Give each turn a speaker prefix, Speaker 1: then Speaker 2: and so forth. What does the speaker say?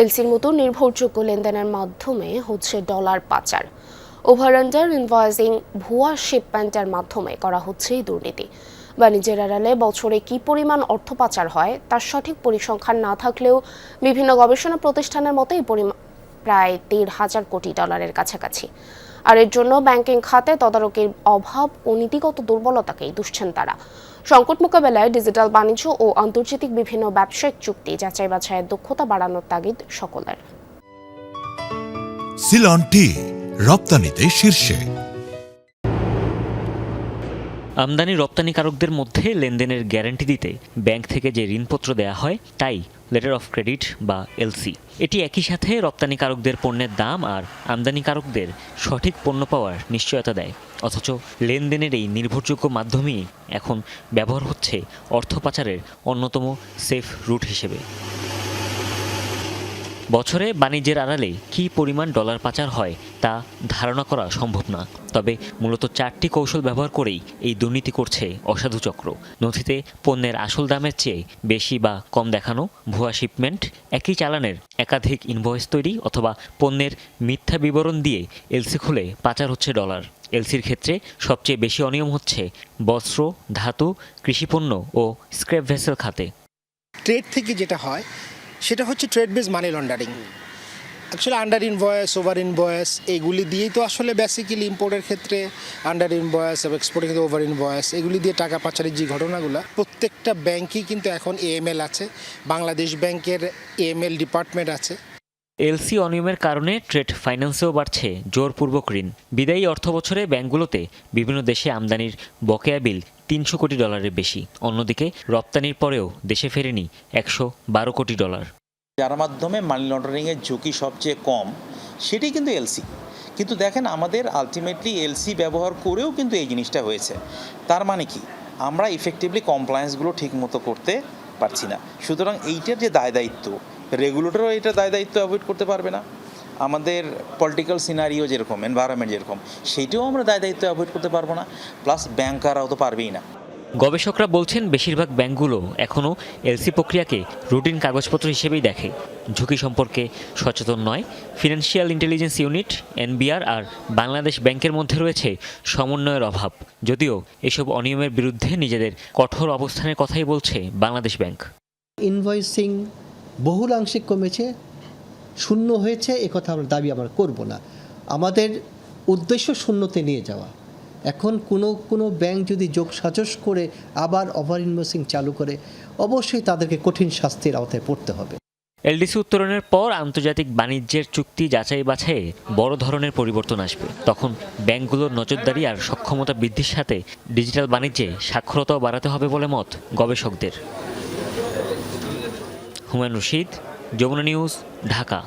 Speaker 1: এলসির মতো নির্ভরযোগ্য লেনদেনের মাধ্যমে হচ্ছে ডলার পাচার। ওভার আন্ডার ইনভয়েসিং, ভুয়া শিপমেন্টের মাধ্যমে করা হচ্ছে এই দুর্নীতি। বাণিজ্যের আড়ালে বছরে কি পরিমাণ অর্থ পাচার হয় তার সঠিক পরিসংখ্যান না থাকলেও বিভিন্ন গবেষণা প্রতিষ্ঠানের মতে এই পরিমাণ প্রায় ১,৫০০ কোটি ডলারের কাছাকাছি। আর এর জন্য ব্যাংকিং খাতে তদারকির অভাব ও নীতিগত দুর্বলতাকেই দুষছেন তারা। সংকট মোকাবেলায় ডিজিটাল বাণিজ্য ও আন্তর্জাতিক বিভিন্ন ব্যবসায়িক চুক্তি যাচাই বাছাইয়ের দক্ষতা বাড়ানোর তাগিদ সকলের।
Speaker 2: সিলন টি রপ্তানিতে শীর্ষে।
Speaker 3: আমদানি রপ্তানিকারকদের মধ্যে লেনদেনের গ্যারান্টি দিতে ব্যাংক থেকে যে ঋণপত্র দেয়া হয় তাই লেটার অফ ক্রেডিট বা এলসি। এটি একই সাথে রপ্তানিকারকদের পণ্যের দাম আর আমদানিকারকদের সঠিক পণ্য পাওয়ার নিশ্চয়তা দেয়। অথচ লেনদেনের এই নির্ভরযোগ্য মাধ্যমেই এখন ব্যবহার হচ্ছে অর্থ পাচারের অন্যতম সেফ রুট হিসেবে। বছরে বাণিজ্যের আড়ালে কী পরিমাণ ডলার পাচার হয় তা ধারণা করা সম্ভব না। তবে মূলত 4টি কৌশল ব্যবহার করেই এই দুর্নীতি করছে অসাধু চক্র। নথিতে পণ্যের আসল দামের চেয়ে বেশি বা কম দেখানো, ভুয়া শিপমেন্ট, একই চালানের একাধিক ইনভয়েস তৈরি অথবা পণ্যের মিথ্যা বিবরণ দিয়ে এলসি খুলে পাচার হচ্ছে ডলার। এলসির ক্ষেত্রে সবচেয়ে বেশি অনিয়ম হচ্ছে বস্ত্র, ধাতু, কৃষিপণ্য ও স্ক্র্যাপ ভেসেল খাতে।
Speaker 4: ট্রেড থেকে যেটা হয় সেটা হচ্ছে trade base money laundering. Actually under invoice, over invoice এইগুলি দিয়েই তো আসলে বেসিক্যালি ইম্পোর্টের ক্ষেত্রে আন্ডার ইনভয়েস এবং এক্সপোর্টের ক্ষেত্রে ওভার ইনভয়েস, এগুলি দিয়ে টাকা পাচারের যে ঘটনাগুলো, প্রত্যেকটা ব্যাংকই কিন্তু এখন এএমএল আছে। বাংলাদেশ ব্যাংকের এএমএল ডিপার্টমেন্ট আছে।
Speaker 3: এলসি অনিয়মের কারণে ট্রেড ফাইন্যান্সেও বাড়ছে জোরপূর্বক ঋণ। বিদায়ী অর্থবছরে ব্যাংকগুলোতে বিভিন্ন দেশে আমদানির বকেয়া বিল 300 কোটি ডলারের বেশি। অন্যদিকে রপ্তানির পরেও দেশে ফেরেনি 112 কোটি ডলার।
Speaker 5: যার মাধ্যমে মানি লন্ডারিংয়ের ঝুঁকি সবচেয়ে কম সেটাই কিন্তু এলসি। কিন্তু দেখেন আমাদের আলটিমেটলি এলসি ব্যবহার করেও কিন্তু এই জিনিসটা হয়েছে। তার মানে কি, আমরা ইফেক্টিভলি কমপ্লায়েন্সগুলো ঠিকমতো করতে পারছি না। সুতরাং এইটার যে দায় দায়িত্ব, রেগুলেটরও এটা দায় দায়িত্ব অ্যাভয়েড করতে পারবে না। আমাদের পলিটিক্যাল সিনারিও যেরকম, এনভায়রনমেন্ট যেরকম, সেইটাও আমরা দায় দায়িত্ব অ্যাভয়েড করতে পারবো না। প্লাস ব্যাংকাররাও তো পারবেই না।
Speaker 3: গবেষকরা বলছেন বেশিরভাগ ব্যাংকগুলো এখনও এলসি প্রক্রিয়াকে রুটিন কাগজপত্র হিসেবেই দেখে, ঝুঁকি সম্পর্কে সচেতন নয়। ফিনান্সিয়াল ইন্টেলিজেন্স ইউনিট এনবিআর আর বাংলাদেশ ব্যাংকের মধ্যে রয়েছে সমন্বয়ের অভাব। যদিও এসব অনিয়মের বিরুদ্ধে নিজেদের কঠোর অবস্থানের কথাই বলছে বাংলাদেশ ব্যাংক।
Speaker 6: ইনভয়েসিং বহুলাংশিক কমেছে, শূন্য হয়েছে, একথা আমরা দাবি আমরা করব না। আমাদের উদ্দেশ্য শূন্যতে নিয়ে যাওয়া। এখন কোনো ব্যাংক যদি যোগসাজশ করে আবার ওভার ইনভয়েসিং চালু করে, অবশ্যই তাদেরকে কঠিন শাস্তির আওতায় পড়তে হবে।
Speaker 3: এলডিসি উত্তরণের পর আন্তর্জাতিক বাণিজ্যের চুক্তি যাচাই বাছাইয়ে বড় ধরনের পরিবর্তন আসবে। তখন ব্যাংকগুলোর নজরদারি আর সক্ষমতা বৃদ্ধির সাথে ডিজিটাল বাণিজ্যে সাক্ষরতাও বাড়াতে হবে বলে মত গবেষকদের। হুমায়ুন রশিদ, যমুনা নিউজ, ঢাকা।